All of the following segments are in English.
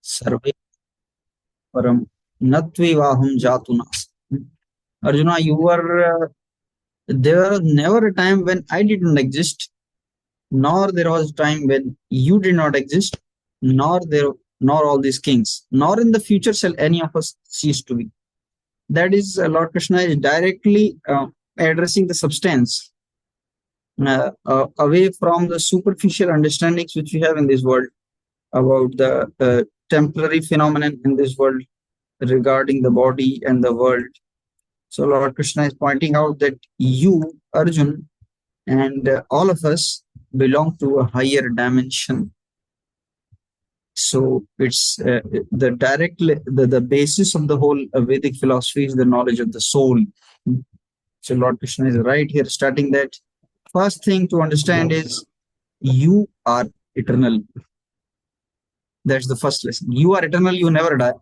सर्वे परम नत्विवाहम जातु नास. Arjuna, you were there was never a time when I did not exist, nor there was a time when you did not exist, nor all these kings, nor in the future shall any of us cease to be. That is, Lord Krishna is directly addressing the substance, away from the superficial understandings which we have in this world about the temporary phenomenon in this world regarding the body and the world. So Lord Krishna is pointing out that you, Arjun, and all of us belong to a higher dimension. So it's the basis of the whole Vedic philosophy is the knowledge of the soul. So Lord Krishna is right here starting that. First thing to understand is you are eternal. That's the first lesson. You are eternal, you never die.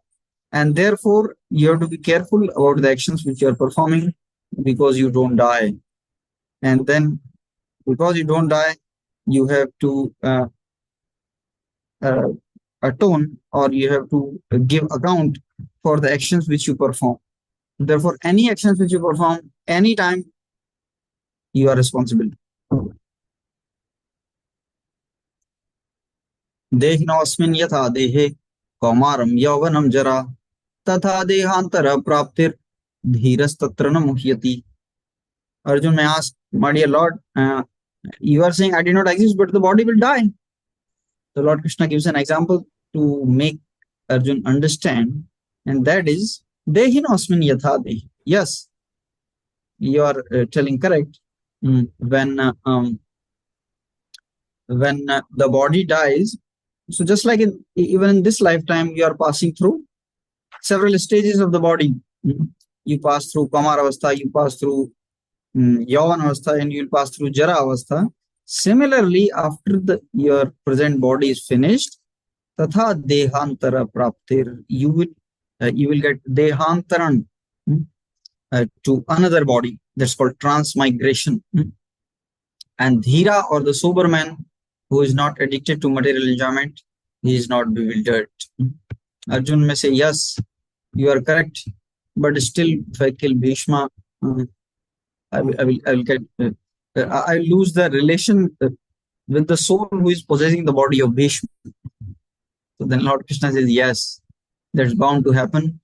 And therefore, you have to be careful about the actions which you are performing because you don't die. And then, because you don't die, you have to atone, or you have to give account for the actions which you perform. Therefore, any actions which you perform, anytime, you are responsible. देहिनोऽस्मिन् यथा देहे कौमारं यौवनं जरा तथा देहांतर प्राप्तिर धीरस्तत्र न मुह्यति. Arjun may ask, my dear Lord, you are saying I did not exist, but the body will die. The Lord Krishna gives an example to make Arjun understand, and that is Dehinosmin yatha dehi. Yes, you are telling correct. When the body dies, so just like even in this lifetime, you are passing through several stages of the body. You pass through Kamar Avastha, you pass through Yavan Avastha, and you will pass through Jara Avastha. Similarly, after your present body is finished, tatha dehantara praptir, you will get dehantaran to another body. That's called transmigration. And dhira, or the sober man who is not addicted to material enjoyment, he is not bewildered. Arjun may say, yes, you are correct, but still, if I kill Bhishma, I lose the relation with the soul who is possessing the body of Bhishma. So then Lord Krishna says, yes, that's bound to happen.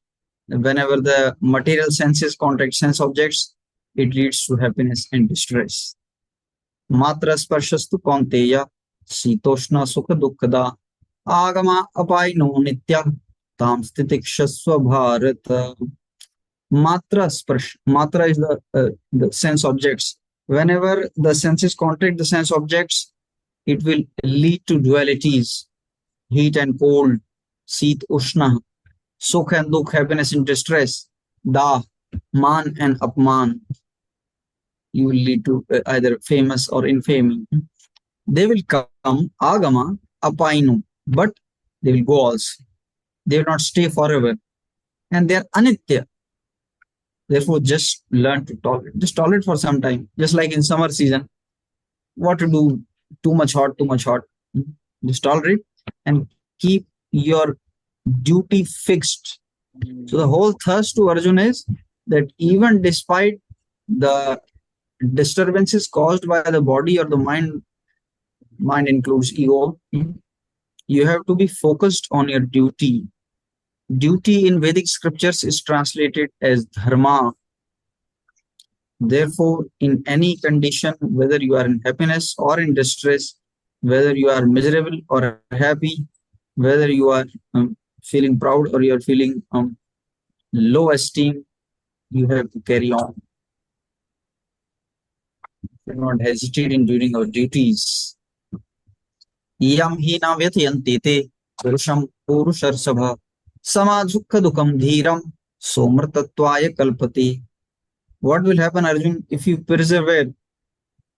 Whenever the material senses contact sense objects, it leads to happiness and distress. Matra sparshastu kaunteya sitoshna sukha dukkada agama apaino nitya tam stitikshasva bharata. Matra sparsh. Matra is the sense objects. Whenever the senses contact the sense objects, it will lead to dualities, heat and cold, sit ushna, sukh and dukh, happiness and distress, da, man and apman. You will lead to either famous or infamy. They will come, agama, apainu, but they will go also. They will not stay forever. And they are anitya. Therefore, just learn to tolerate. Just tolerate for some time. Just like in summer season, what to do? Too much hot, too much hot. Just tolerate and keep your duty fixed. So the whole thrust to Arjuna is that even despite the disturbances caused by the body or the mind includes ego, you have to be focused on your duty. Duty in Vedic scriptures is translated as dharma. Therefore, in any condition, whether you are in happiness or in distress, whether you are miserable or happy, whether you are feeling proud or you are feeling low esteem, you have to carry on. Do not hesitate in doing your duties. Yam hina vyatyanti te purusham purusharsabha samadhukha dukam dhiram somrtatvaya kalpati. What will happen, Arjun, if you persevere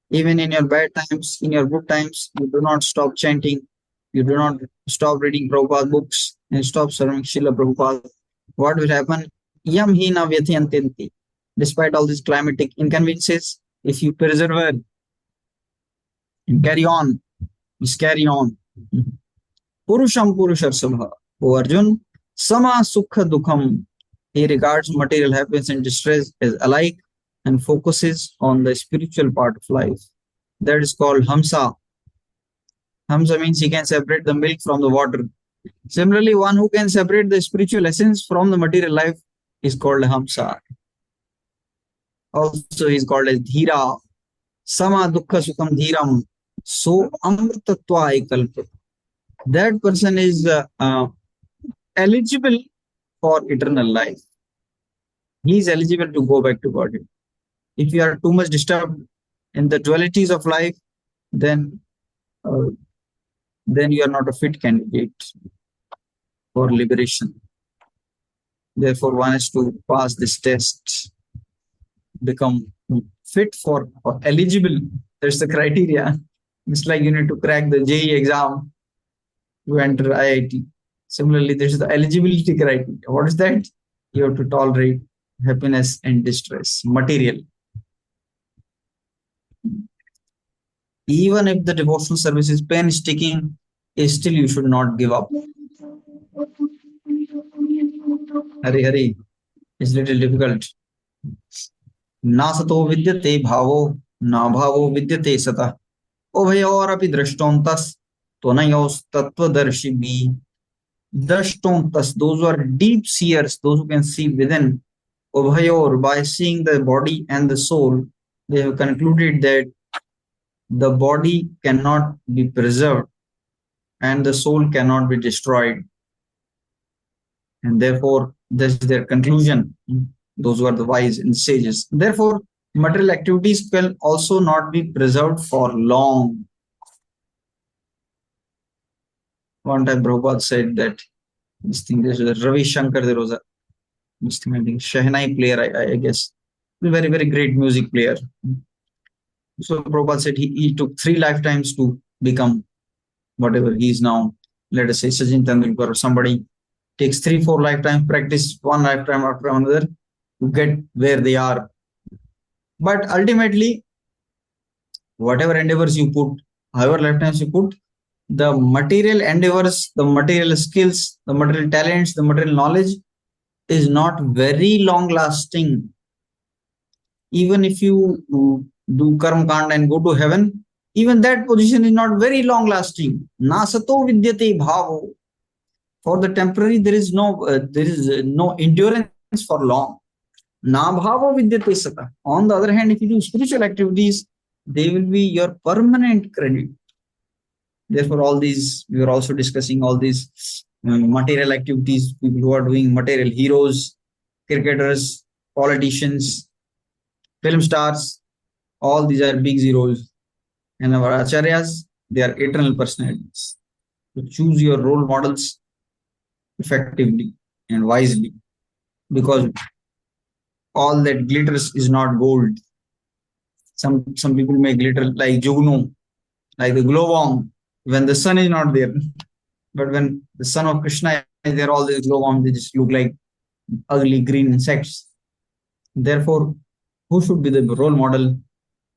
even in your bad times, in your good times, you do not stop chanting, you do not stop reading Prabhupada books and stop serving Srila Prabhupada? What will happen? Yam hina vyatyanti. Despite all these climatic inconveniences, if you persevere and carry on, just carry on. Purusham Purusharsabha. O Arjun, sama sukha dukham. He regards material happiness and distress as alike and focuses on the spiritual part of life. That is called Hamsa. Hamsa means he can separate the milk from the water. Similarly, one who can separate the spiritual essence from the material life is called Hamsa. Also, he is called as Dhira. Sama dukkha sukham dhiram. So amritatva kalpa. That person is eligible for eternal life. He is eligible to go back to God. If you are too much disturbed in the dualities of life, then uh, then you are not a fit candidate for liberation. Therefore, one has to pass this test, become fit for or eligible. That's the criteria. It's like you need to crack the JEE exam to enter IIT. Similarly, there's the eligibility criteria. What is that? You have to tolerate happiness and distress, material. Even if the devotional service is painstaking, still you should not give up. Hari Hari, it's little difficult. ना सतो विद्यते भावो ना भावो विद्यते सतः उभयोरपि दृष्टोऽन्तस् त्वनयोस्तत्त्वदर्शिभिः. Drashtontas, those who are deep seers, those who can see within. Ubhayor, by seeing the body and the soul, they have concluded that the body cannot be preserved and the soul cannot be destroyed. And therefore, this is their conclusion. Those who are the wise and sages. Therefore, material activities will also not be preserved for long. One time Prabhupada said that this thing, this was Ravi Shankar, there was a this thing, I think, Shehnai player, I guess. Very, very great music player. So Prabhupada said he took 3 lifetimes to become whatever he is now. Let us say Sachin Tendulkar or somebody takes 3, 4 lifetimes, practice one lifetime after another to get where they are. But ultimately, whatever endeavors you put, however lifetimes you put, the material endeavors, the material skills, the material talents, the material knowledge is not very long lasting. Even if you do karma kanda and go to heaven, even that position is not very long lasting. Nasato vidyate bhavo. For the temporary, there is no endurance for long. Na bhavo vidyate sata. On the other hand, if you do spiritual activities, they will be your permanent credit. Therefore, all these, we are also discussing all these material activities, people who are doing material, heroes, cricketers, politicians, film stars, all these are big zeros. And our acharyas, they are eternal personalities. So choose your role models effectively and wisely, because all that glitters is not gold. Some people may glitter like Juno, like the glowworm, when the sun is not there. But when the son of Krishna is there, all these glowworms, they just look like ugly green insects. Therefore, who should be the role model?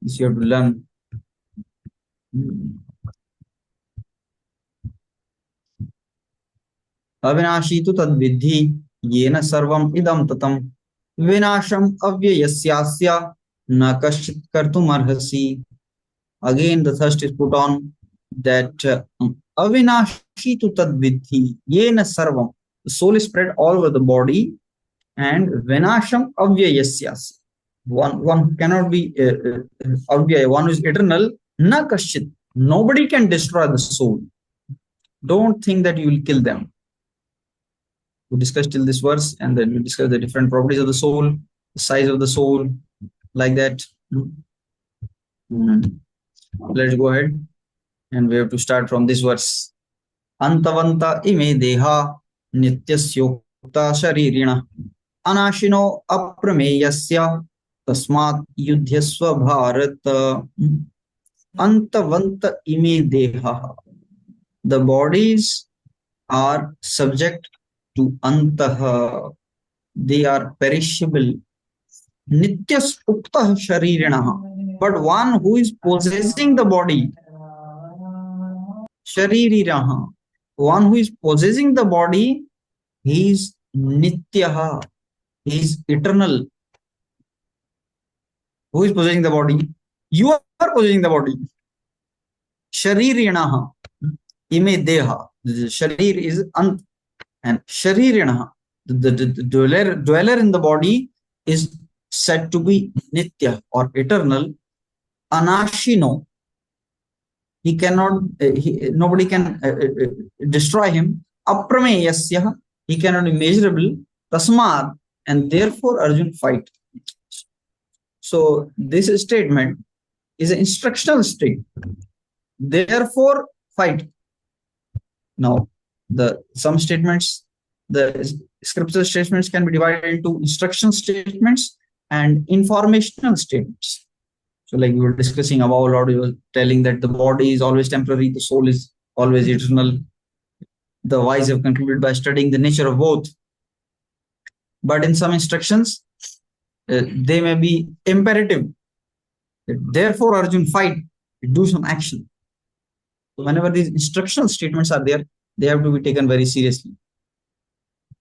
Is you have to learn. अविनाशी तु तद्विद्धि येन सर्वम् इदं ततं विनाशम् अव्ययस्यास्य न कश्चित् कर्तुमर्हसि. Again, the thrust is put on that avinashi tu tadvidhi yena sarvam. The soul is spread all over the body, and vinasham avyayasyas. One cannot be avyaya, one who is eternal, na kashchit. Nobody can destroy the soul. Don't think that you will kill them. We discussed till this verse, and then we discuss the different properties of the soul, the size of the soul, like that. Let's go ahead, and we have to start from this verse. Antavanta ime deha nityasyokta sharirina anashino aprameyasya tasmat yudhyasva bharata. Antavanta ime deha. The bodies are subject to antaha. They are perishable. Nityas ukta sharirina. But one who is possessing the body, shaririraha, one who is possessing the body, he is nityaha, he is eternal. Who is possessing the body? You are possessing the body. Sharirinaha, ime deha. Sharir is ant, and sharirinaha, the dweller in the body, is said to be nitya or eternal. Anashino, he cannot, nobody can destroy him. Aprameyasya, he cannot be measurable. Tasmad, and therefore Arjun fight. So this statement is an instructional statement. Therefore fight. Now, the some statements, the scriptural statements can be divided into instruction statements and informational statements. So, like we were discussing about, Lord was telling that the body is always temporary, the soul is always eternal. The wise have concluded by studying the nature of both. But in some instructions, they may be imperative. Therefore, Arjun, fight, do some action. So whenever these instructional statements are there, they have to be taken very seriously.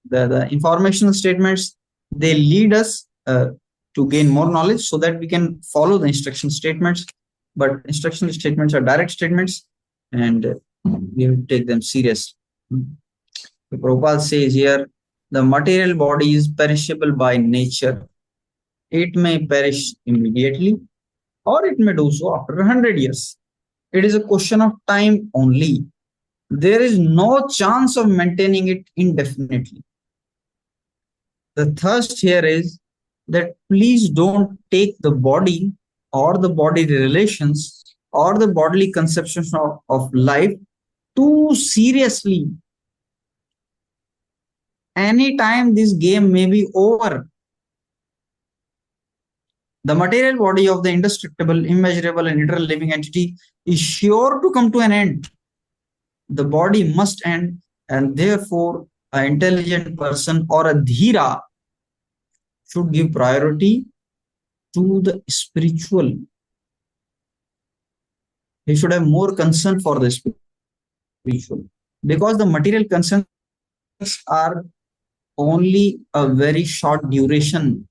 The informational statements, they lead us to gain more knowledge so that we can follow the instruction statements. But instructional statements are direct statements, and we have to take them seriously. The Prabhupada says here, the material body is perishable by nature. It may perish immediately, or it may do so after 100 years. It is a question of time only. There is no chance of maintaining it indefinitely. The thrust here is that please don't take the body or the body relations or the bodily conceptions of life too seriously. Anytime this game may be over. The material body of the indestructible, immeasurable, and eternal living entity is sure to come to an end. The body must end, and therefore, an intelligent person or a dhira should give priority to the spiritual. He should have more concern for the spiritual, because the material concerns are only a very short duration.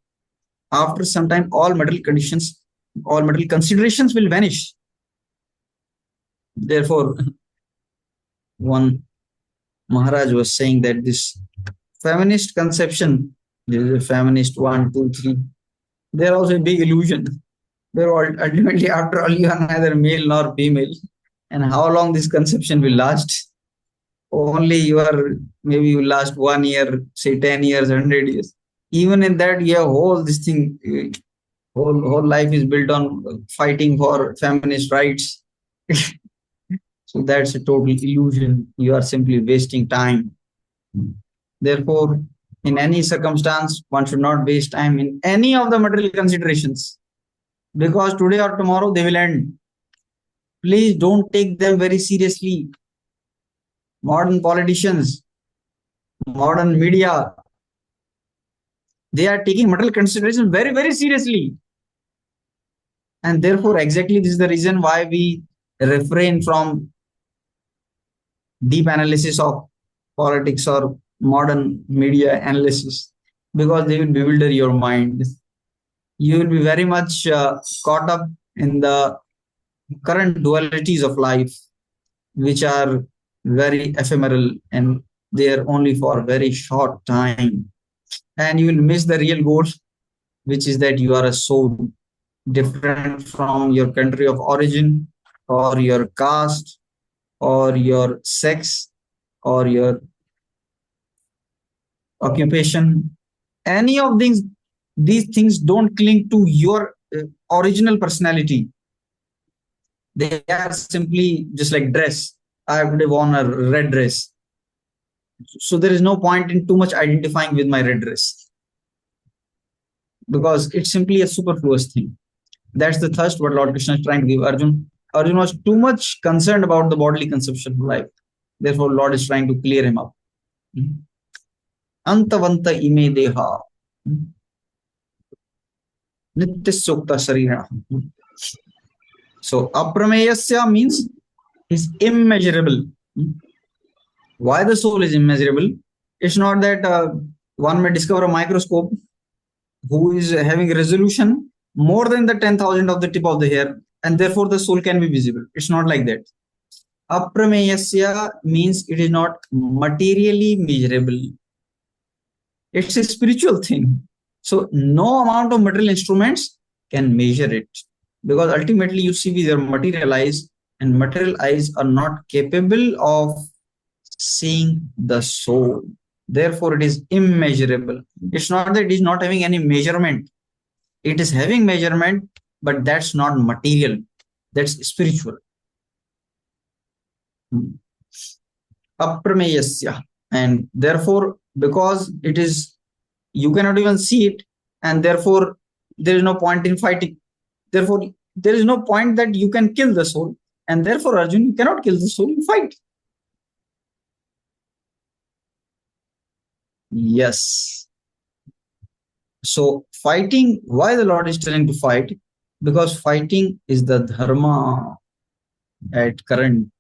After some time, all material conditions, all material considerations will vanish. Therefore, one Maharaj was saying that this feminist conception, this is a feminist 1, 2, 3, they're also a big illusion. They're all ultimately, after all, you are neither male nor female. And how long this conception will last? Only you are, maybe you last 1 year, say 10 years, 100 years. Even in that, yeah, whole this thing, whole life is built on fighting for feminist rights. So that's a total illusion. You are simply wasting time. Therefore, in any circumstance, one should not waste time in any of the material considerations, because today or tomorrow they will end. Please don't take them very seriously. Modern politicians, modern media, they are taking material considerations very, very seriously. And therefore, exactly this is the reason why we refrain from deep analysis of politics or modern media analysis, because they will bewilder your mind. You will be very much caught up in the current dualities of life, which are very ephemeral and they are only for a very short time. And you will miss the real goal, which is that you are a soul different from your country of origin or your caste or your sex or your occupation. Any of these things don't cling to your original personality. They are simply just like dress. I would have worn a red dress. So there is no point in too much identifying with my red dress, because it's simply a superfluous thing. That's the thirst what Lord Krishna is trying to give Arjun. Arjun was too much concerned about the bodily conception of life. Therefore, Lord is trying to clear him up. Antavanta ime deha. Nityasukta sarira. So, aprameyasya means is immeasurable. Why the soul is immeasurable? It's not that one may discover a microscope who is having a resolution more than the 10,000 of the tip of the hair, and therefore the soul can be visible. It's not like that. Aprameyasya means it is not materially measurable. It's a spiritual thing. So no amount of material instruments can measure it, because ultimately you see with your material eyes, and material eyes are not capable of seeing the soul. Therefore, it is immeasurable. It's not that it is not having any measurement. It is having measurement, but that's not material. That's spiritual. Aprameyasya. And therefore, because it is, you cannot even see it, and therefore there is no point in fighting. Therefore, there is no point that you can kill the soul, and therefore, Arjun, you cannot kill the soul, you fight. Yes. So fighting, why the Lord is telling to fight? Because fighting is the dharma at current.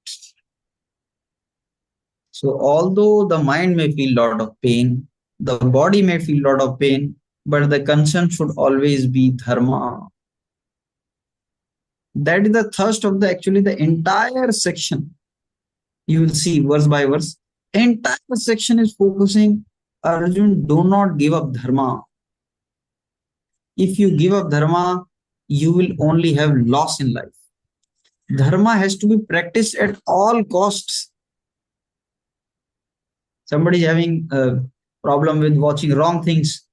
So although the mind may feel lot of pain, the body may feel lot of pain, but the concern should always be dharma. That is the thrust of the actually the entire section. You will see verse by verse. Entire section is focusing, Arjun, do not give up dharma. If you give up dharma, you will only have loss in life. Dharma has to be practiced at all costs. Somebody is having a problem with watching wrong things.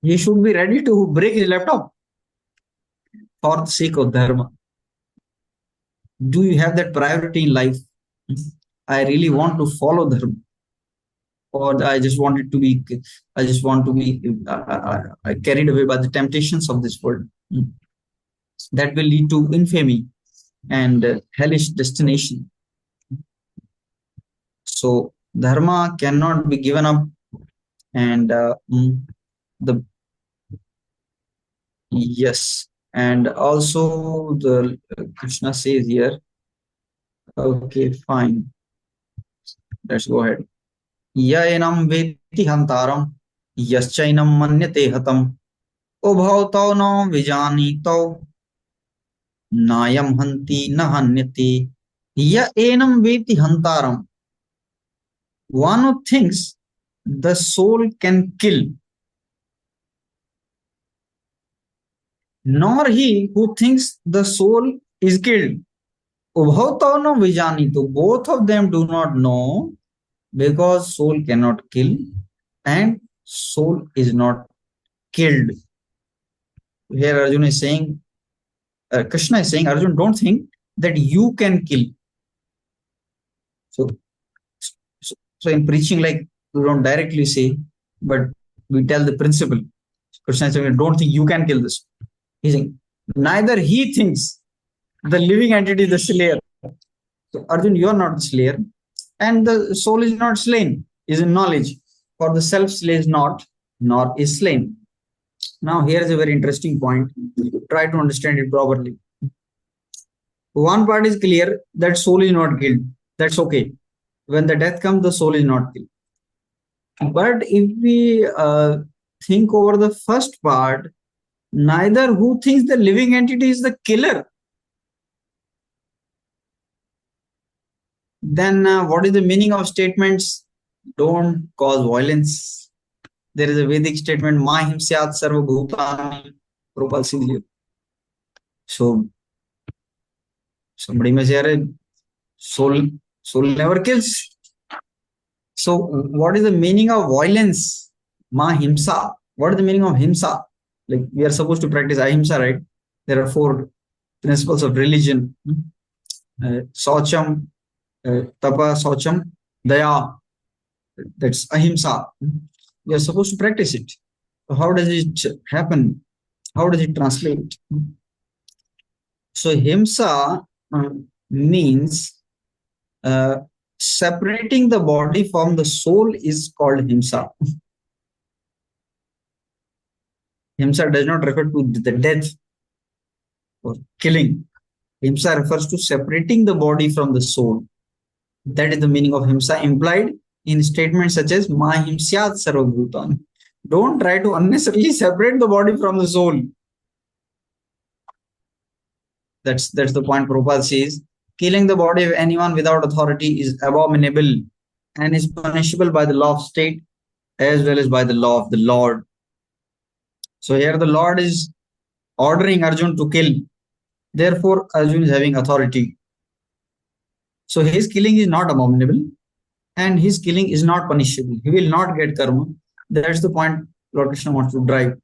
He should be ready to break his laptop for the sake of dharma. Do you have that priority in life? I really want to follow dharma, or I just want it to be, I just want to be carried away by the temptations of this world. That will lead to infamy and hellish destination. So dharma cannot be given up, and the yes, and also the Krishna says here. Okay, fine. Let's go ahead. Ya enam veti hantaram, yaschainam manyate hatam, ubhau tau no vijani tau, nayam hanti na hanyate. Ya enam veti hantaram. One who thinks the soul can kill, nor he who thinks the soul is killed. Ubhau tau no vijani. To both of them do not know, because soul cannot kill and soul is not killed. Here Arjuna is saying, Krishna is saying, Arjun, don't think that you can kill. So, so in preaching, like we don't directly say, but we tell the principle. Krishna is saying, don't think you can kill this. He's saying, neither he thinks the living entity is the slayer. So Arjun, you are not the slayer, and the soul is not slain, is in knowledge. For the self slays not, nor is slain. Now, here is a very interesting point. Try to understand it properly. One part is clear that soul is not killed. That's okay. When the death comes, the soul is not killed. But if we think over the first part, neither who thinks the living entity is the killer, then what is the meaning of statements? Don't cause violence. There is a Vedic statement, Ma himsyat sarva bhutani. Prabhupada. So somebody may say, soul never kills. So what is the meaning of violence? Ma himsa. What is the meaning of himsa? Like we are supposed to practice ahimsa, right? There are 4 principles of religion. Saucham, tapa, saucham, daya. That's ahimsa. We are supposed to practice it. So how does it happen? How does it translate? So himsa means separating the body from the soul is called himsa. Himsa does not refer to the death or killing. Himsa refers to separating the body from the soul. That is the meaning of himsa implied in statements such as ma himsyat sarvabhutan. Don't try to unnecessarily separate the body from the soul. That's the point Prabhupada says. Killing the body of anyone without authority is abominable and is punishable by the law of state as well as by the law of the Lord. So here the Lord is ordering Arjun to kill. Therefore, Arjun is having authority. So his killing is not abominable and his killing is not punishable. He will not get karma. That's the point Lord Krishna wants to drive.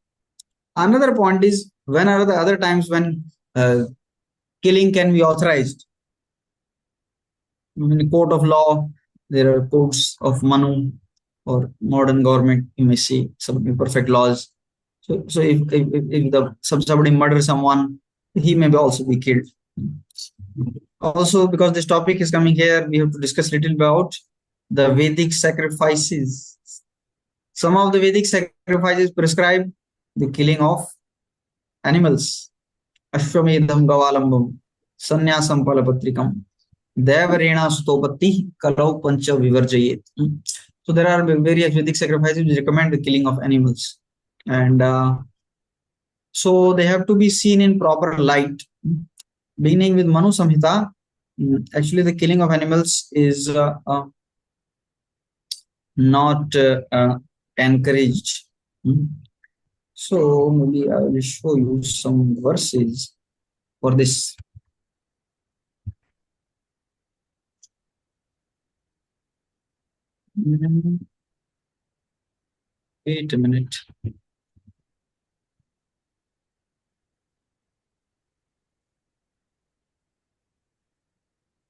Another point is when are the other times when killing can be authorized? In the court of law, there are courts of Manu or modern government, you may see some imperfect laws. So if somebody murders someone, he may also be killed. Also, because this topic is coming here, we have to discuss a little about the Vedic sacrifices. Some of the Vedic sacrifices prescribe the killing of animals. Ashwamedham Gavalambam, Sanyasam Palapatrikam, Devarena Stopati, Kalau Pancha Vivarjayet. So there are various Vedic sacrifices which recommend the killing of animals. And so they have to be seen in proper light. Beginning with Manu Samhita, actually the killing of animals is not encouraged. So maybe I will show you some verses for this. Wait a minute.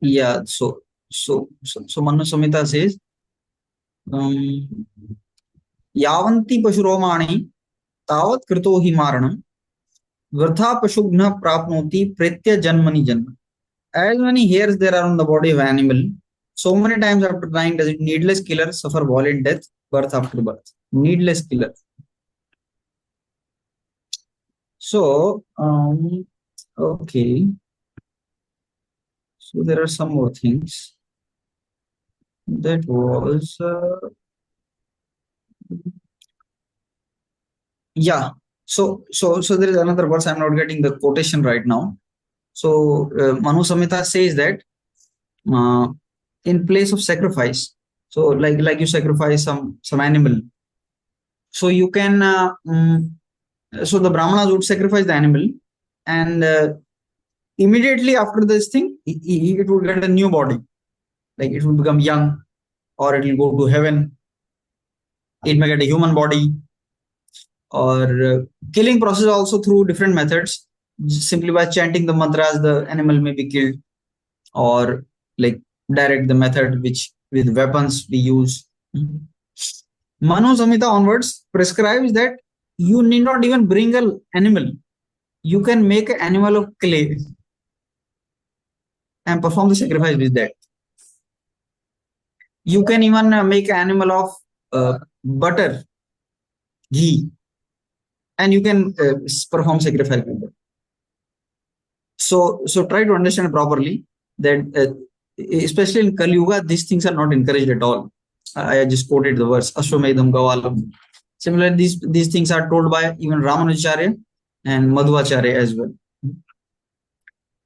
Yeah, so Manu Samhita says, यावन्ति पशुरोमाणि तावत् कृतो हि मारणं वृथा पशुघ्नः प्राप्नोति प्रेत्य जन्मनि जन्म. As many hairs there are on the body of animal, so many times after dying does it needless killer suffer violent death birth after birth. Needless killer. So okay, so there are some more things. That was yeah. So there is another verse. I'm not getting the quotation right now. So Manu Samhita says that in place of sacrifice, so like you sacrifice some animal, so you can so the Brahmanas would sacrifice the animal, and immediately after this thing, it would get a new body, like it will become young, or it will go to heaven. It may get a human body, or killing process also through different methods. Simply by chanting the mantras, the animal may be killed, or like direct the method which with weapons we use. Manu Samhita onwards prescribes that you need not even bring an animal. You can make an animal of clay and perform the sacrifice with that. You can even make an animal of butter, ghee, and you can perform sacrifice with that. So try to understand properly that especially in Kali Yuga, these things are not encouraged at all. I just quoted the verse Ashwamedham Gavalam. Similarly, these things are told by even Ramanujacharya and Madhvacharya as well.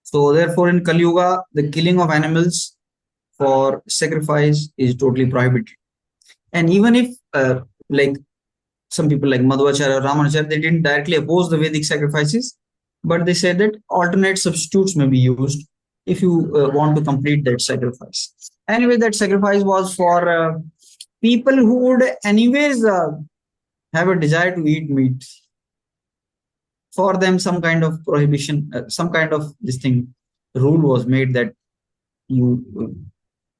So therefore, in Kali Yuga, the killing of animals for sacrifice is totally prohibited. And even if like some people like Madhvacharya or Ramanujacharya, they didn't directly oppose the Vedic sacrifices, but they said that alternate substitutes may be used if you want to complete that sacrifice. Anyway, that sacrifice was for people who would anyways have a desire to eat meat. For them, some kind of prohibition, some kind of this thing rule was made that you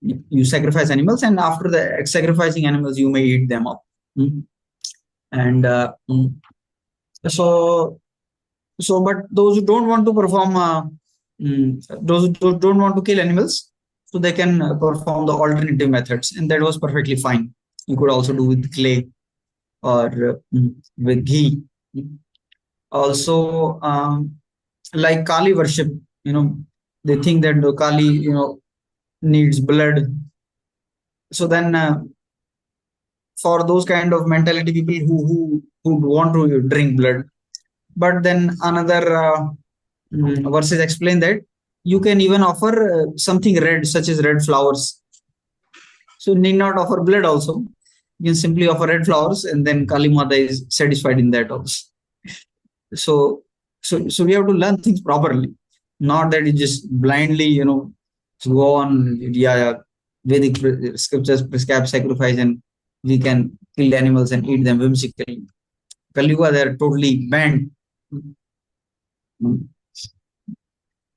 you sacrifice animals, and after the sacrificing animals, you may eat them up. And so but those who don't want to perform those who don't want to kill animals, so they can perform the alternative methods, and that was perfectly fine. You could also do with clay or with ghee. Also like Kali worship, they think that the Kali needs blood, So then, for those kind of mentality people who want to drink blood, but then another verses explain that you can even offer something red, such as red flowers. So need not offer blood also. You can simply offer red flowers, and then Kali Mata is satisfied in that also. So, so we have to learn things properly, not that you just blindly, go on. Yeah, yeah, Vedic scriptures prescribe sacrifice, and we can kill animals and eat them whimsically. Kali Yuga, they are totally banned.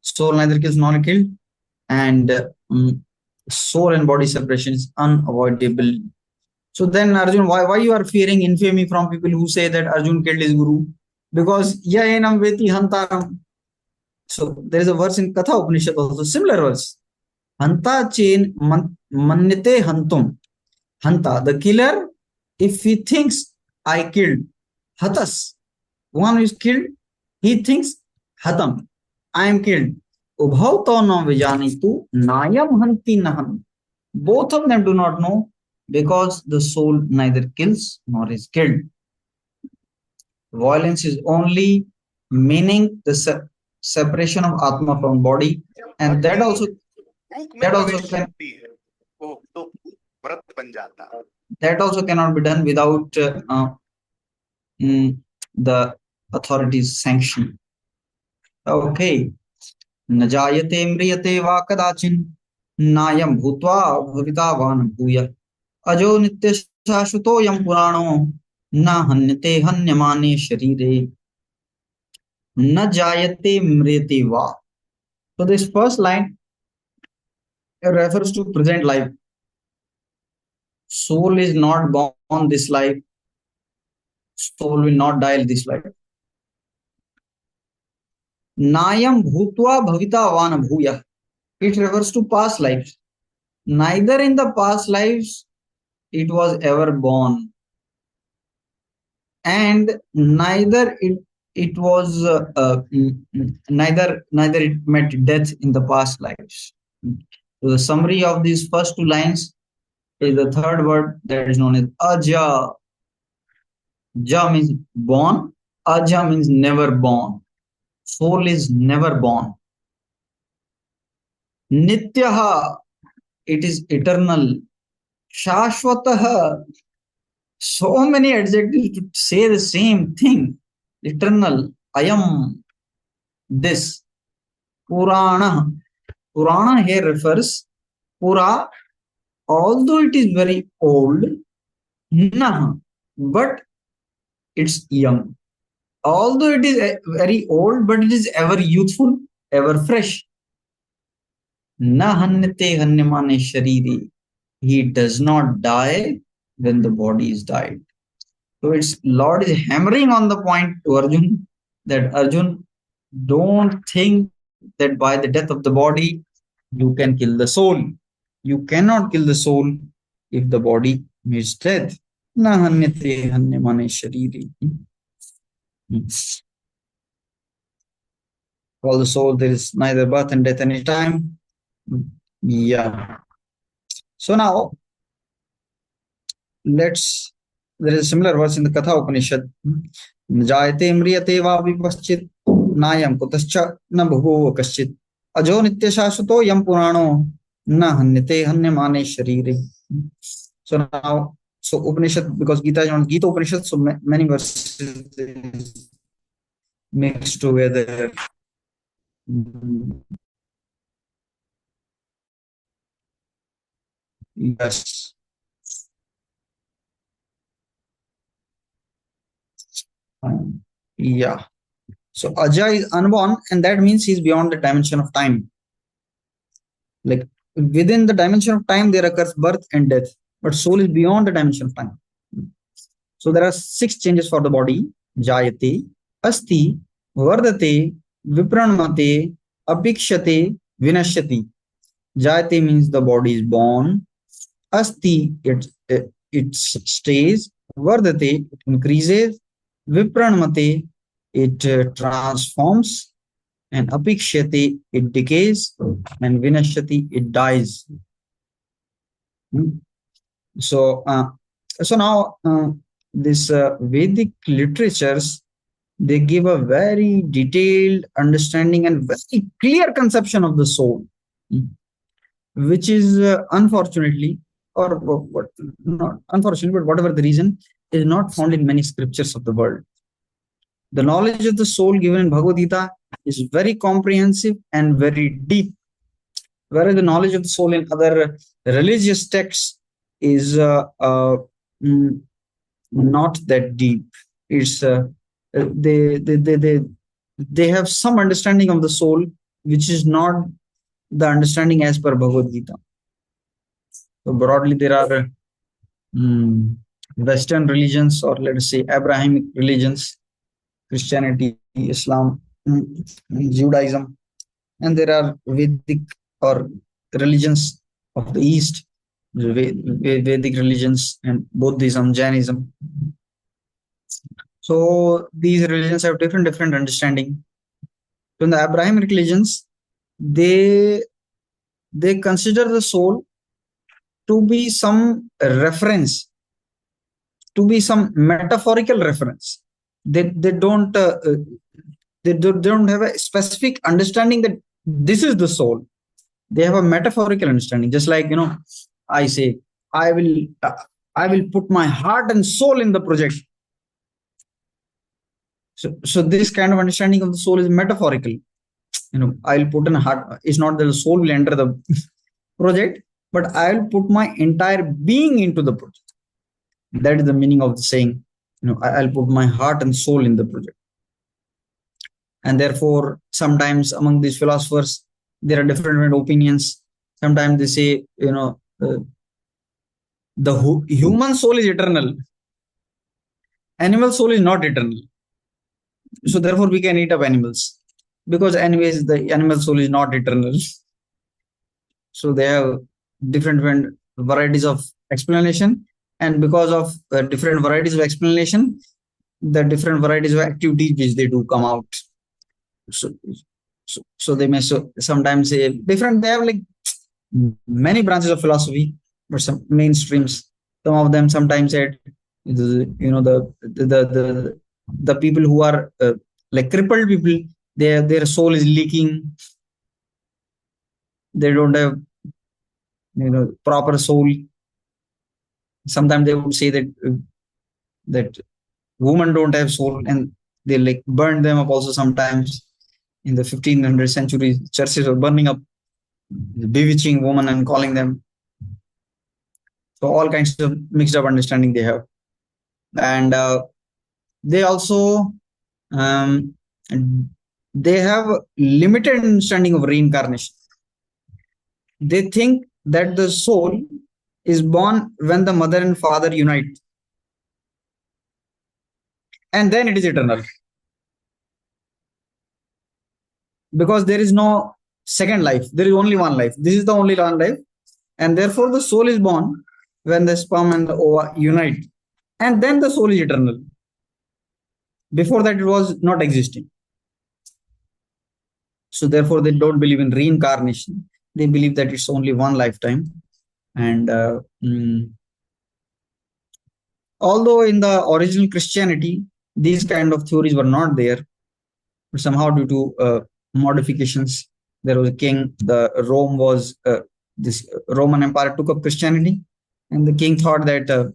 Soul neither kills nor killed, and soul and body separation is unavoidable. So then, Arjun, why you are fearing infamy from people who say that Arjun killed his guru? Because ya enam veti hantaram. So there is a verse in Katha Upanishad also, similar verse. Hanta chain mannite hantum. Hanta, the killer, if he thinks I killed, hatas, one who is killed, he thinks hatam, I am killed. Ubhav to no vijanitu nayam hanti nahan. Both of them do not know, because the soul neither kills nor is killed. Violence is only meaning the separation of Atma from body, and that also cannot be done without the authorities' sanction. Okay. न जायते म्रियते वा कदाचिन नायम भूत्वा भविता वा न भूयः अजो नित्य शाश्वतो यम पुराणो न हन्यते हन्यमाने शरीरे न जायते म्रियते वा. So this first line refers to present life. Soul is not born this life. Soul will not die this life. Nayam bhutva bhavita vana bhuya. It refers to past lives. Neither in the past lives it was ever born, and neither it was neither it met death in the past lives. So the summary of these first two lines is the third word that is known as aja. Ja means born, aja means never born. Soul is never born. Nityaha, it is eternal. Shashwataha, so many adjectives to say the same thing. Eternal, ayam, this. Purana. Purana here refers, Pura, although it is very old, nah, but it's young. Although it is very old, but it is ever youthful, ever fresh. Na hanyate hanyamane shariri. He does not die when the body is died. So its Lord is hammering on the point to Arjun that Arjun, don't think that by the death of the body you can kill the soul. You cannot kill the soul if the body meets death. Na hanyate hanyamane shariri. For the soul, there is neither birth and death any time. Yeah. So now, there is a similar verse in the Katha Upanishad. Jayate mriyate va vipaschit nayam kutascha na bhuvo kaschit ajo nitya shashvato yam purano na hanyate hanyamane sharire. So now, so Upanishad, because Gita is on Gita Upanishad, so many verses mixed together. Yes. Yeah. So Aja is unborn, and that means he's beyond the dimension of time. Like within the dimension of time, there occurs birth and death, but soul is beyond the dimension of time. So there are 6 changes for the body: Jayate, Asti, Vardate, Vipranmate, Apikshate, Vinashyati. Jayate means the body is born. Asti, it stays. Vardate, it increases. Vipranmate, it transforms. And apikshyate, it decays. And vinashyati, it dies. So, so now this Vedic literatures, they give a very detailed understanding and very clear conception of the soul, mm, which is unfortunately, or what, not unfortunately, but whatever the reason, is not found in many scriptures of the world. The knowledge of the soul given in Bhagavad Gita is very comprehensive and very deep, whereas the knowledge of the soul in other religious texts is mm, not that deep. It's they have some understanding of the soul, which is not the understanding as per Bhagavad Gita. So broadly, there are Western religions, or let us say Abrahamic religions, Christianity, Islam, Judaism, and there are Vedic or religions of the East, Vedic religions, and Buddhism, Jainism. So these religions have different understanding. So in the Abrahamic religions, they they consider the soul to be some reference, to be some metaphorical reference. They don't they don't have a specific understanding that this is the soul. They have a metaphorical understanding, just like, I say, i will uh, I will put my heart and soul in the project. So this kind of understanding of the soul is metaphorical. I'll put in a heart. It's not that the soul will enter the project, but I'll put my entire being into the project. That is the meaning of the saying. I'll put my heart and soul in the project. And therefore, sometimes among these philosophers, there are different opinions. Sometimes they say, the human soul is eternal, animal soul is not eternal. So therefore, we can eat up animals, because anyways, the animal soul is not eternal. So they have different varieties of explanation, and because of different varieties of explanation, the different varieties of activities which they do come out. So, so they may sometimes say different. They have like many branches of philosophy, but some mainstreams. Some of them sometimes said, the people who are like crippled people, their soul is leaking. They don't have proper soul. Sometimes they would say that women don't have soul, and they like burn them up also. Sometimes in the 1500th century, churches were burning up, bewitching women and calling them. So all kinds of mixed up understanding they have. And they also um, they have limited understanding of reincarnation. They think that the soul is born when the mother and father unite, and then it is eternal, because there is no second life. There is only one life. This is the only one life, and therefore the soul is born when the sperm and the ova unite, and then the soul is eternal. Before that, it was not existing. So therefore, they don't believe in reincarnation. They believe that it's only one lifetime. And although in the original Christianity, these kind of theories were not there, but somehow due to modifications, there was a king. The Rome was this Roman Empire took up Christianity, and the king thought that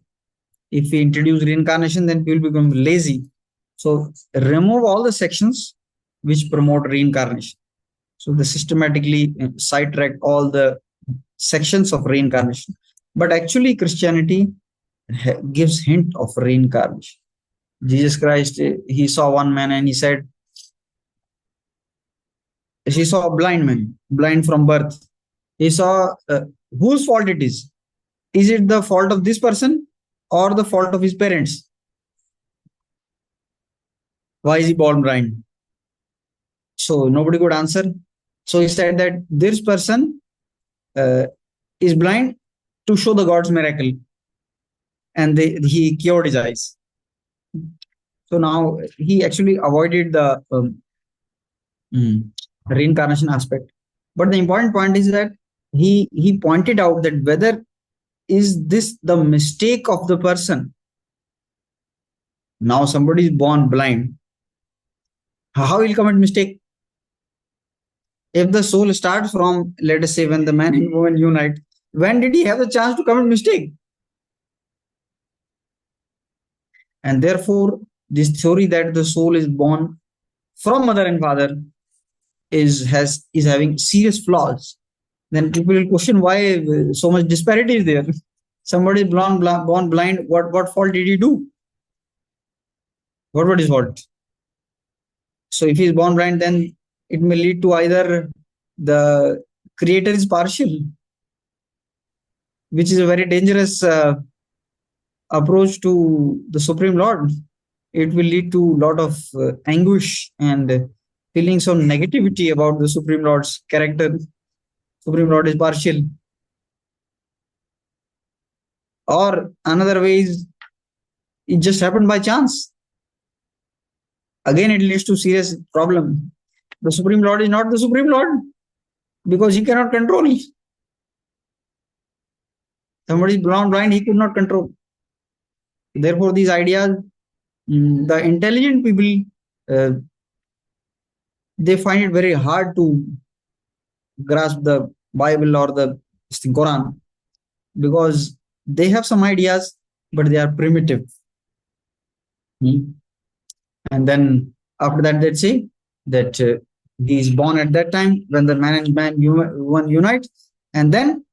if we introduce reincarnation, then people become lazy. So remove all the sections which promote reincarnation. So they systematically sidetracked all the sections of reincarnation. But actually, Christianity gives hint of reincarnation. Jesus Christ, he saw one man and he said, he saw a blind man, blind from birth. He saw whose fault it is. Is it the fault of this person or the fault of his parents? Why is he born blind? So nobody could answer. So he said that this person uh, is blind to show the God's miracle, and he cured his eyes. So now he actually avoided the reincarnation aspect. But the important point is that he pointed out that whether is this the mistake of the person? Now somebody is born blind. How will commit mistake? If the soul starts from, let us say, when the man and woman unite, when did he have the chance to commit mistake? And therefore, this theory that the soul is born from mother and father is having serious flaws. Then people will question why so much disparity is there. Somebody is born blind. What fault did he do? What his fault? So if he is born blind, then it may lead to either the creator is partial, which is a very dangerous approach to the Supreme Lord. It will lead to a lot of anguish and feelings of negativity about the Supreme Lord's character. Supreme Lord is partial. Or another way is it just happened by chance. Again, it leads to serious problem. The Supreme Lord is not the Supreme Lord because he cannot control. Somebody is born blind, he could not control. Therefore, these ideas, the intelligent people, they find it very hard to grasp the Bible or the Quran because they have some ideas, but they are primitive. And then after that, they say that he is born at that time when the man and man one unite, and then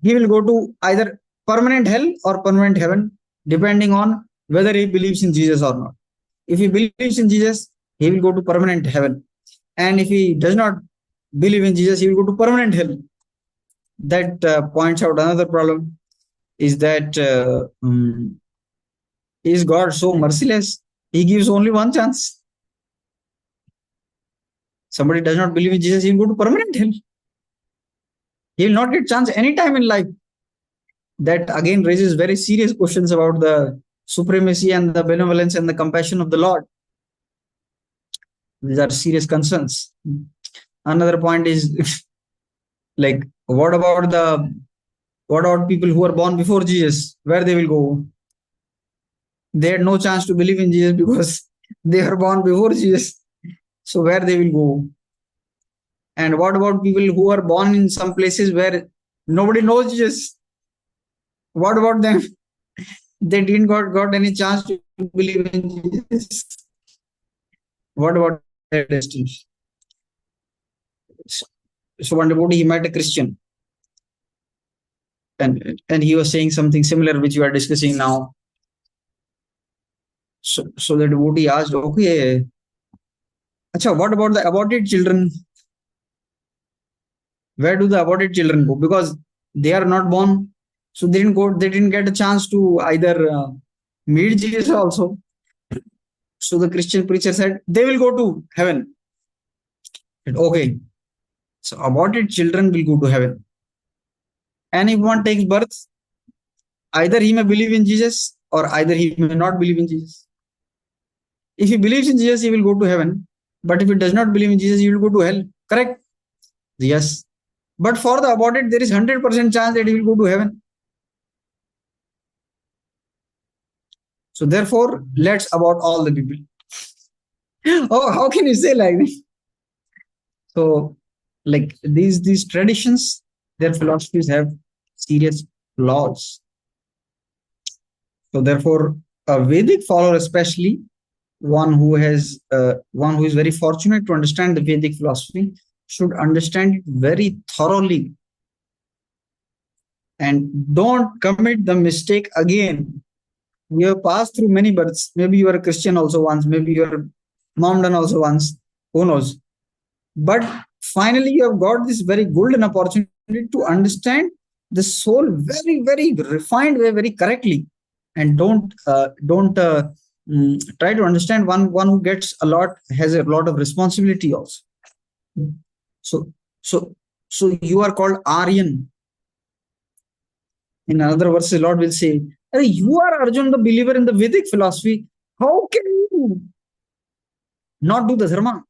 he will go to either permanent hell or permanent heaven, depending on whether he believes in Jesus or not. If he believes in Jesus, he will go to permanent heaven. And if he does not believe in Jesus, he will go to permanent hell. That points out another problem is that is God so merciless? He gives only one chance. Somebody does not believe in Jesus, he will go to permanent hell. He will not get chance any time in life. That again raises very serious questions about the supremacy and the benevolence and the compassion of the Lord. These are serious concerns. Another point is like, what about people who are born before Jesus? Where they will go? They had no chance to believe in Jesus because they were born before Jesus. So where they will go? And what about people who are born in some places where nobody knows Jesus? What about them? They didn't got any chance to believe in Jesus. What about their destiny? So one devotee, he met a Christian, and he was saying something similar, which you are discussing now. So the devotee asked, okay, Acha, what about the aborted children? Where do the aborted children go? Because they are not born, so they didn't go. They didn't get a chance to either meet Jesus also. So the Christian preacher said they will go to heaven. Said, okay, so aborted children will go to heaven. And if one takes birth, either he may believe in Jesus or either he may not believe in Jesus. If he believes in Jesus, he will go to heaven. But if he does not believe in Jesus, he will go to hell. Correct? Yes. But for the aborted, there is 100% chance that he will go to heaven. So therefore, let's abort all the people. Oh, how can you say like this? So, like these traditions, their philosophies have serious flaws. So therefore, a Vedic follower, especially one who is very fortunate to understand the Vedic philosophy, should understand it very thoroughly and don't commit the mistake again. You have passed through many births. Maybe you were a Christian also once. Maybe you were Mohammedan also once. Who knows? But finally, you have got this very golden opportunity to understand the soul very, very refined way, very correctly, and don't try to understand one who gets a lot has a lot of responsibility also. So so so you are called Aryan. In another verse, the Lord will say, you are Arjun, the believer in the Vedic philosophy. How can you not do the dharma?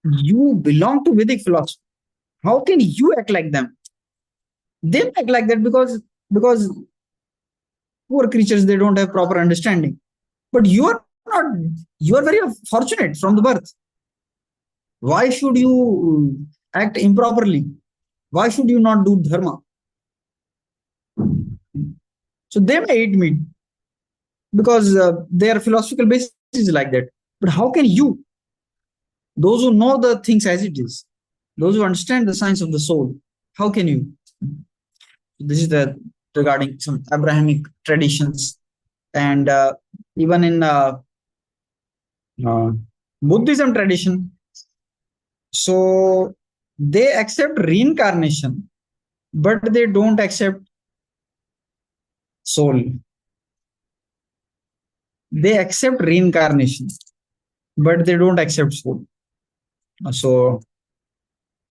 You belong to Vedic philosophy. How can you act like them? They act like that because poor creatures, they don't have proper understanding. But you are not, you are very fortunate from the birth. Why should you act improperly? Why should you not do dharma? So they may eat meat because their philosophical basis is like that. But how can you, those who know the things as it is, those who understand the science of the soul, how can you? This is the regarding some Abrahamic traditions, and even in uh, Buddhism tradition. So they accept reincarnation, but they don't accept soul. They accept reincarnation, but they don't accept soul. So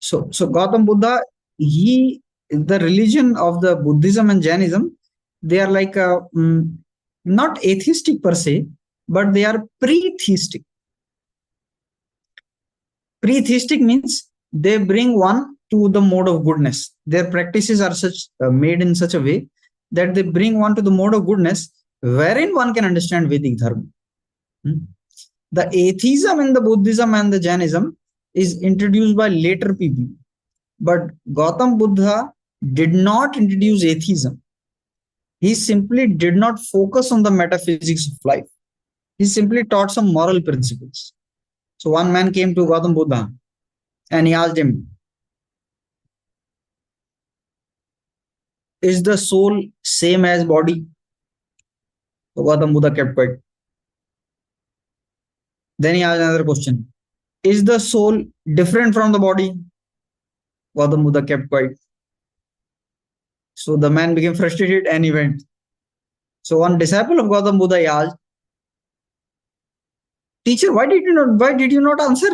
Gautam Buddha, he, the religion of the Buddhism and Jainism, they are like not atheistic per se, but they are pre-theistic. Pre-theistic means they bring one to the mode of goodness. Their practices are such made in such a way that they bring one to the mode of goodness, wherein one can understand Vedic dharma. The atheism in the Buddhism and the Jainism is introduced by later people. But Gautam Buddha did not introduce atheism. He simply did not focus on the metaphysics of life. He simply taught some moral principles. So one man came to Gautam Buddha and he asked him, is the soul same as body? So Gautam Buddha kept quiet. Then he asked another question. Is the soul different from the body? Gautam Buddha kept quiet. So the man became frustrated and he went. So one disciple of Gautam Buddha asked, teacher, why did you not answer?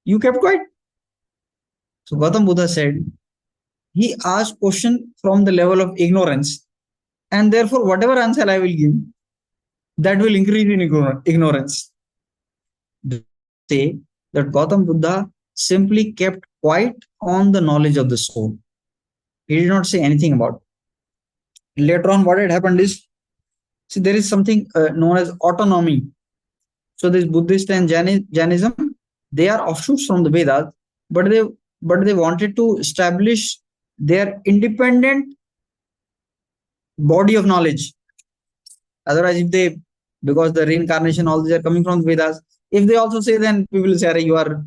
You kept quiet. So Gautam Buddha said, he asked question from the level of ignorance, and therefore whatever answer I will give, that will increase in ignorance. Say that Gautam Buddha simply kept quiet on the knowledge of the soul. He did not say anything about it. Later on, what had happened is, see, there is something known as autonomy. So this Buddhist and Jainism, they are offshoots from the Vedas, but they wanted to establish their independent body of knowledge. Otherwise, if they, because the reincarnation, all these are coming from the Vedas, if they also say, then people will say, you are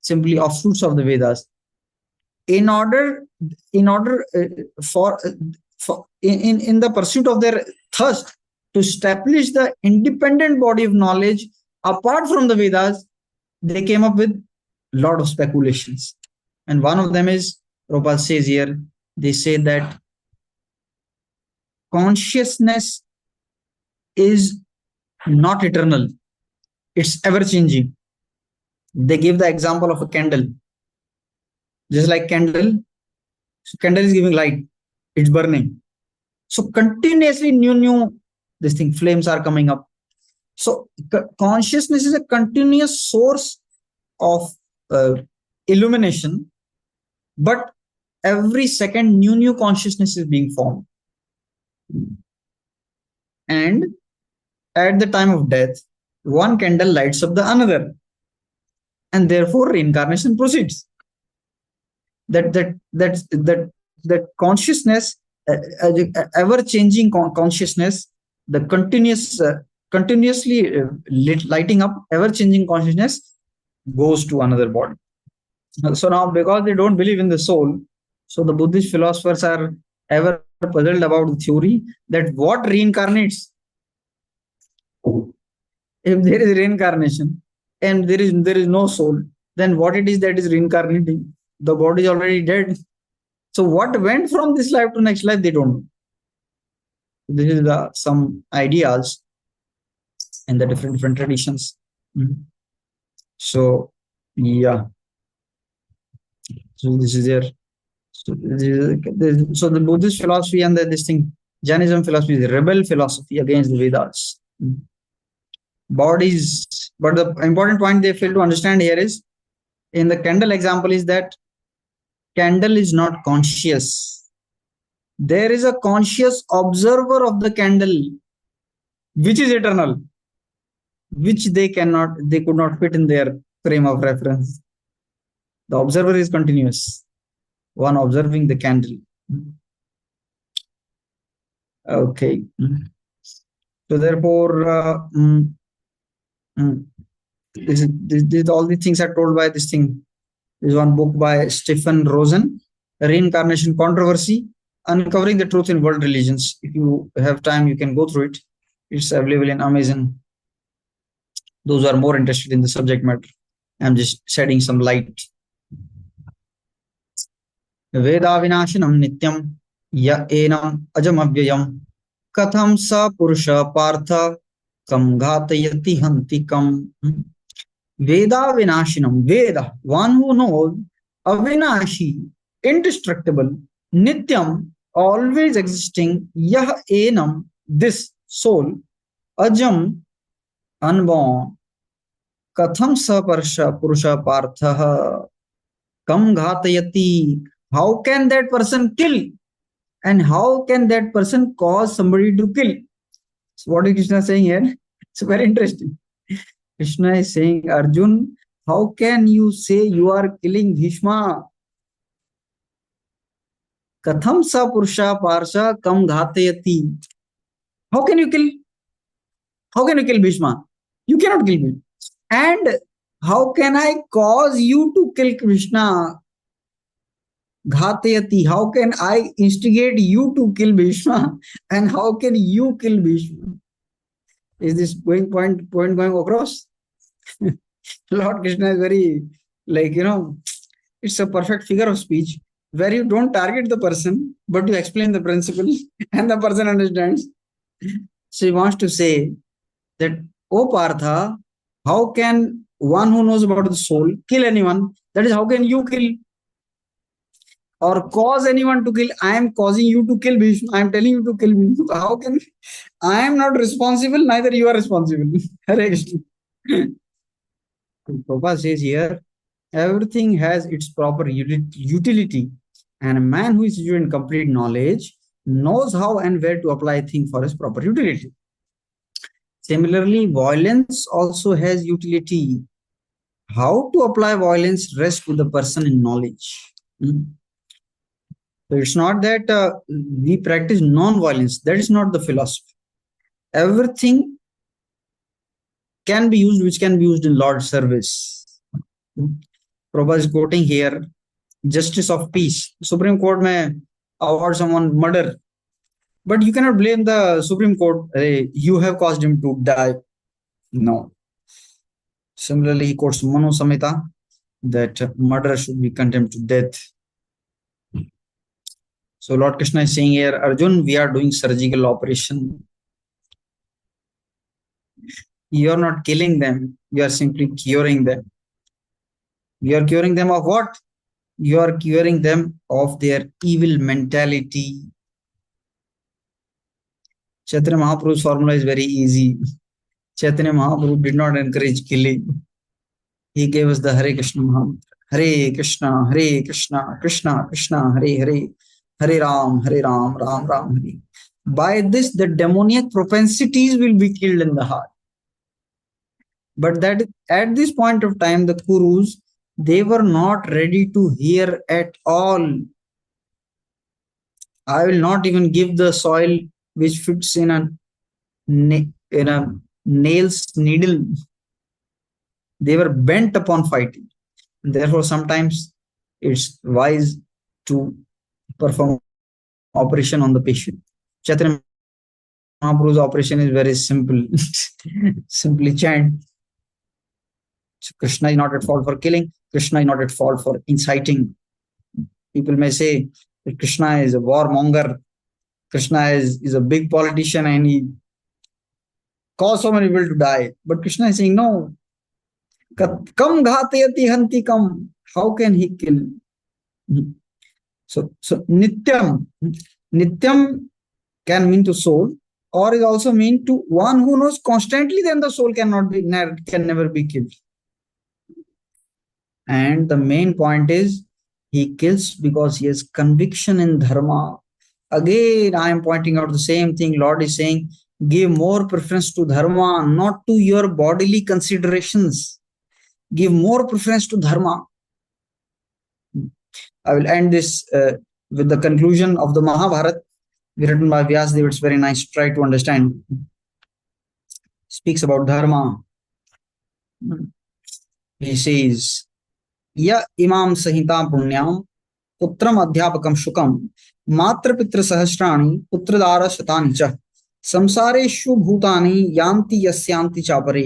simply offshoots of the Vedas. In order for in the pursuit of their thirst to establish the independent body of knowledge apart from the Vedas, they came up with a lot of speculations. And one of them is, Prabhupada says here, they say that consciousness is not eternal, it's ever changing. They give the example of a candle. Just like candle, so candle is giving light, it's burning. So continuously new this thing, flames are coming up. So consciousness is a continuous source of illumination, but every second new consciousness is being formed. And at the time of death, one candle lights up the another, and therefore reincarnation proceeds. That consciousness, ever changing consciousness, the continuously lighting up, ever changing consciousness goes to another body. So now, because they don't believe in the soul, so the Buddhist philosophers are ever puzzled about the theory that what reincarnates. If there is reincarnation and there is no soul, then what it is that is reincarnating? The body is already dead. So what went from this life to next life, they don't know. This is some ideas in the different traditions. So yeah. So this is there. So the Buddhist philosophy and this thing, Jainism philosophy is a rebel philosophy against the Vedas. Bodies, but the important point they fail to understand here is, in the candle example, is that candle is not conscious. There is a conscious observer of the candle, which is eternal, which they could not fit in their frame of reference. The observer is continuous, one observing the candle. Okay. So therefore, this all the things are told by this thing. This is one book by Stephen Rosen, Reincarnation Controversy, Uncovering the Truth in World Religions. If you have time, you can go through it. It's available in Amazon. Those who are more interested in the subject matter. I'm just shedding some light. Veda vinashinam nityam ya enam ajam avyayam katham sa purusha partha kam ghatayati hantikam. Veda vinashinam. Veda, one who knows, avinashi, indestructible, nityam, always existing, yah enam, this soul, ajam, unborn, katham sa purusha partha kam ghatayati. How can that person kill? And how can that person cause somebody to kill? So what is Krishna saying here? It's very interesting. Krishna is saying, Arjun, how can you say you are killing Bhishma? Katham sa purusha parsha kam ghatayati. How can you kill? How can you kill Bhishma? You cannot kill me. And how can I cause you to kill Krishna? Ghatayati. How can I instigate you to kill Bhishma? And how can you kill Bhishma? Is this point going across? Lord Krishna is very, it's a perfect figure of speech where you don't target the person, but you explain the principle and the person understands. So he wants to say that, O Partha, how can one who knows about the soul kill anyone? That is, how can you kill or cause anyone to kill? I am causing you to kill Bhishma. I am telling you to kill Bhishma. How can I am not responsible, neither you are responsible. Hare Krishna. Prabhupada says here, everything has its proper utility, and a man who is situated in complete knowledge knows how and where to apply a thing for its proper utility. Similarly, violence also has utility. How to apply violence rests with the person in knowledge. So it's not that we practice non-violence. That is not the philosophy. Everything can be used which can be used in Lord's service. Prabhupada is quoting here, justice of peace. Supreme Court may award someone murder, but you cannot blame the Supreme Court. Hey, you have caused him to die. No. Similarly, he quotes Manu Samhita that murder should be condemned to death. So Lord Krishna is saying here, Arjun, we are doing surgical operation. You are not killing them. You are simply curing them. You are curing them of what? You are curing them of their evil mentality. Chaitanya Mahaprabhu's formula is very easy. Chaitanya Mahaprabhu did not encourage killing. He gave us the Hare Krishna Mahamantra. Hare Krishna, Krishna Krishna, Hare Hare, Hare Ram, Ram Ram, Hare. By this, the demoniac propensities will be killed in the heart. But that at this point of time, the Kurus, they were not ready to hear at all. I will not even give the soil which fits in a nail's needle. They were bent upon fighting. Therefore, sometimes it's wise to perform operation on the patient. Chaitanya Mahaprabhu's operation is very simple. Simply chant. So Krishna is not at fault for killing. Krishna is not at fault for inciting. People may say that Krishna is a warmonger. Krishna is a big politician and he caused so many people to die. But Krishna is saying, no. Kam ghatayati hanti kam. How can he kill? So nityam. Nityam can mean to soul, or is also mean to one who knows constantly, then the soul can never be killed. And the main point is he kills because he has conviction in dharma. Again, I am pointing out the same thing. Lord is saying, give more preference to dharma, not to your bodily considerations. Give more preference to dharma. I will end this with the conclusion of the Mahabharata, written by Vyasadeva. It's very nice. Try to understand. Speaks about dharma. He says, Ya imam sahita punyam पुत्रम अध्यापकम शुकम मातृपितृ सहस्राणि पुत्रदार शतानि च संसारेषु भूतानि यान्ति यस्यांति चापरे।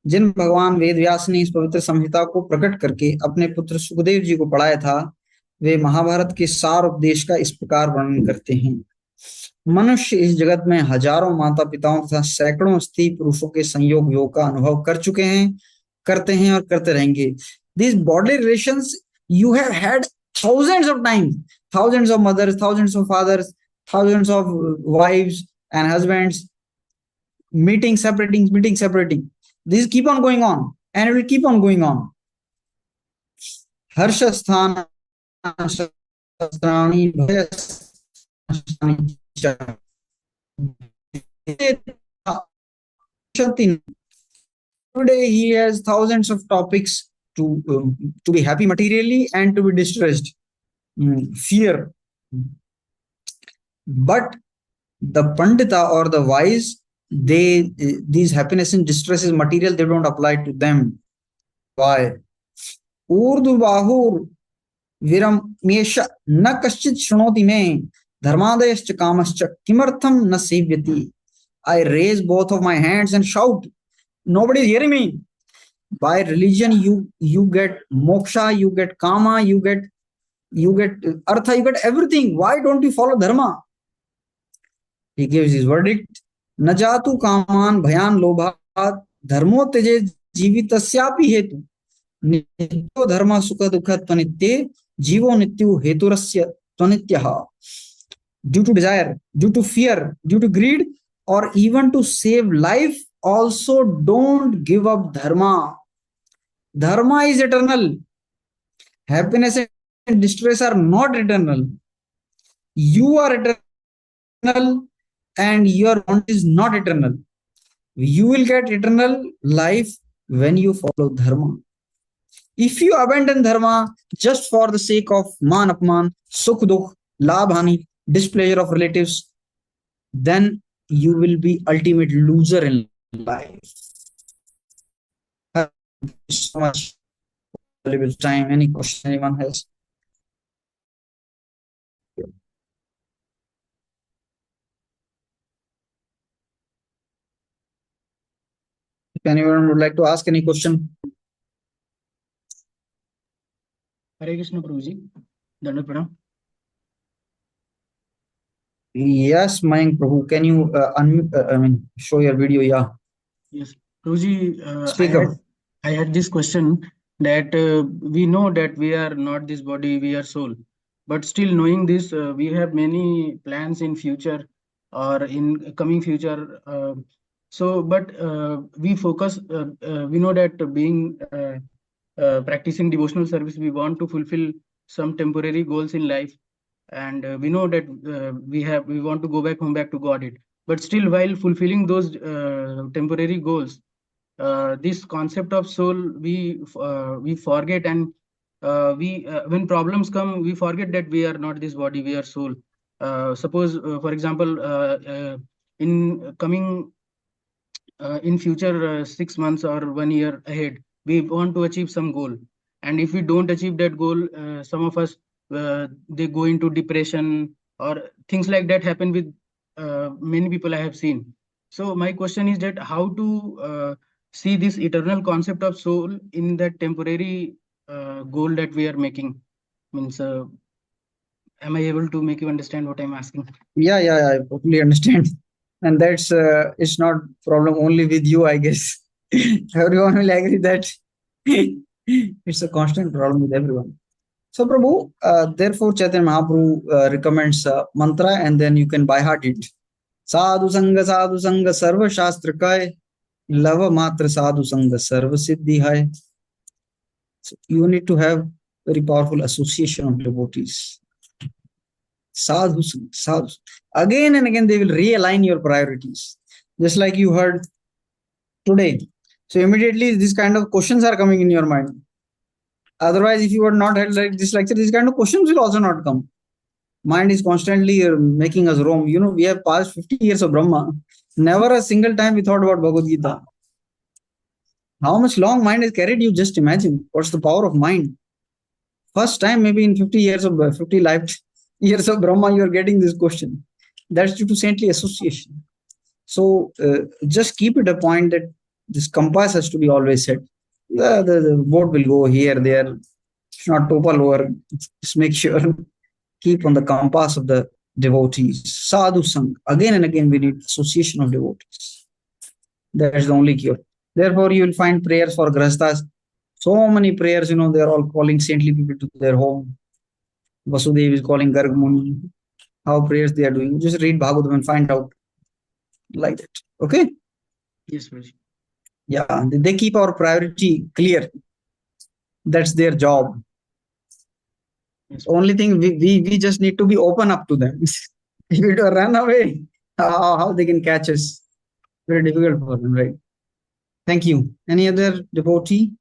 जिन भगवान वेद व्यास ने इस पवित्र संहिता को प्रकट करके अपने पुत्र सुखदेव जी को पढ़ाया था, वे महाभारत के सार उपदेश का इस प्रकार वर्णन करते हैं। मनुष्य इस जगत में हजारों माता पिताओं तथा सैकड़ों स्त्री पुरुषों के संयोग योग का अनुभव कर चुके हैं, करते हैं और करते रहेंगे। These bodily relations you have had thousands of times, thousands of mothers, thousands of fathers, thousands of wives and husbands, meeting, separating. This keep on going on and it will keep on going on. Harsha sthana shastrani today he has thousands of topics to be happy materially and to be distressed, fear. But the pandita or the wise, these happiness and distress is material, they don't apply to them. Why? Urdu bahur viram mesha na kaschit shrunoti me dharmadayascha kamascha kimartham na sevyati. I raise both of my hands and shout, nobody is hearing me. By religion you get moksha, you get kama, you get artha, you get everything. Why don't you follow dharma? He gives his verdict. Najatu kaman bhayan lobhat dharmo teje jivitasyapi hetu nityo dharma sukha dukha tvanitye jivo nityu heturasya tvanityaha. Due to desire, due to fear, due to greed, or even to save life, also don't give up dharma. Dharma is eternal. Happiness and distress are not eternal. You are eternal and your want is not eternal. You will get eternal life when you follow dharma. If you abandon dharma just for the sake of man apman, sukh dukh, labh hani, displeasure of relatives, then you will be ultimate loser in life. Thank you so much. Valuable time. Any question anyone has? If anyone would like to ask any question? Hare Krishna, Prabhuji. Dandavat pranam. Yes, Mayank Prabhu. Can you show your video? Yeah. Yes, Prabhuji. Speak up. I had this question that we know that we are not this body, we are soul. But still knowing this, we have many plans in future or in coming future. But we focus, we know that being practicing devotional service, we want to fulfill some temporary goals in life. And we know that we want to go back home, back to Godhead. But still, while fulfilling those temporary goals, this concept of soul we forget, and when problems come, we forget that we are not this body, we are soul. Suppose, for example, in coming in future 6 months or 1 year ahead, we want to achieve some goal, and if we don't achieve that goal, some of us they go into depression or things like that happen with many people I have seen. So my question is that how to see this eternal concept of soul in that temporary goal that we are making. Means, am I able to make you understand what I'm asking? Yeah, I totally understand. And that's it's not problem only with you, I guess. Everyone will agree that it's a constant problem with everyone. So Prabhu, therefore Chaitanya Mahaprabhu recommends mantra, and then you can by heart it. Sadhu Sangha Sarva Shastra Kai Lava Matra Sadhu Sangha Sarva Siddhi Hai. So you need to have very powerful association of devotees. Sadhu Sangh, sadhu. Again and again, they will realign your priorities. Just like you heard today. So immediately these kind of questions are coming in your mind. Otherwise, if you were not had like this lecture, these kind of questions will also not come. Mind is constantly making us roam. We have passed 50 years of Brahma. Never a single time we thought about Bhagavad Gita. How much long mind has carried you? Just imagine. What's the power of mind? First time, maybe in 50 years of 50 life years of Brahma, you are getting this question. That's due to saintly association. So just keep it a point that this compass has to be always set. The boat will go here, there. It's not topple over. Just make sure keep on the compass of the devotees. Sadhu Sangh. Again and again, we need association of devotees. That is the only cure. Therefore, you will find prayers for Grahasthas. So many prayers, they are all calling saintly people to their home. Vasudev is calling Garg Muni. How prayers they are doing. Just read Bhagavatam and find out like that. Okay? Yes, Prabhuji. Yeah, they keep our priority clear. That's their job. Yes, Only thing we just need to be open up to them. If we do run away, how they can catch us? Very difficult for them, right? Thank you. Any other devotee?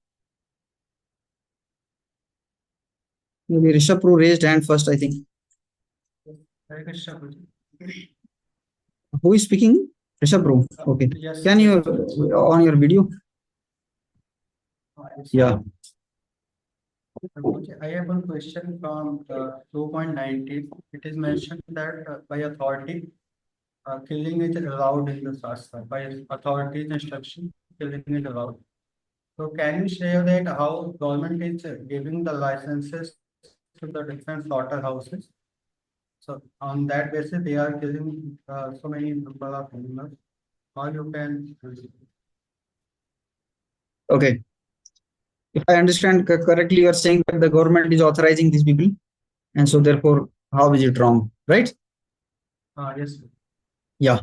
Maybe Rishabh raised hand first, I think. Who is speaking? Rishabh. Okay. Yes. Can you on your video? Yeah. I have one question from 2.19. It is mentioned that by authority, killing is allowed in the Shastra. By authority's instruction, killing is allowed. So can you share that how government is giving the licenses to the different slaughterhouses? So on that basis, they are killing so many number of animals. How you can? Okay. If I understand correctly, you are saying that the government is authorizing these people, and so therefore, how is it wrong, right? Yes. Sir. Yeah.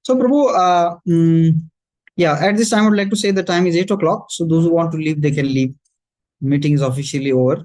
So, Prabhu, yeah, at this time, I would like to say the time is 8 o'clock. So, those who want to leave, they can leave. Meeting is officially over.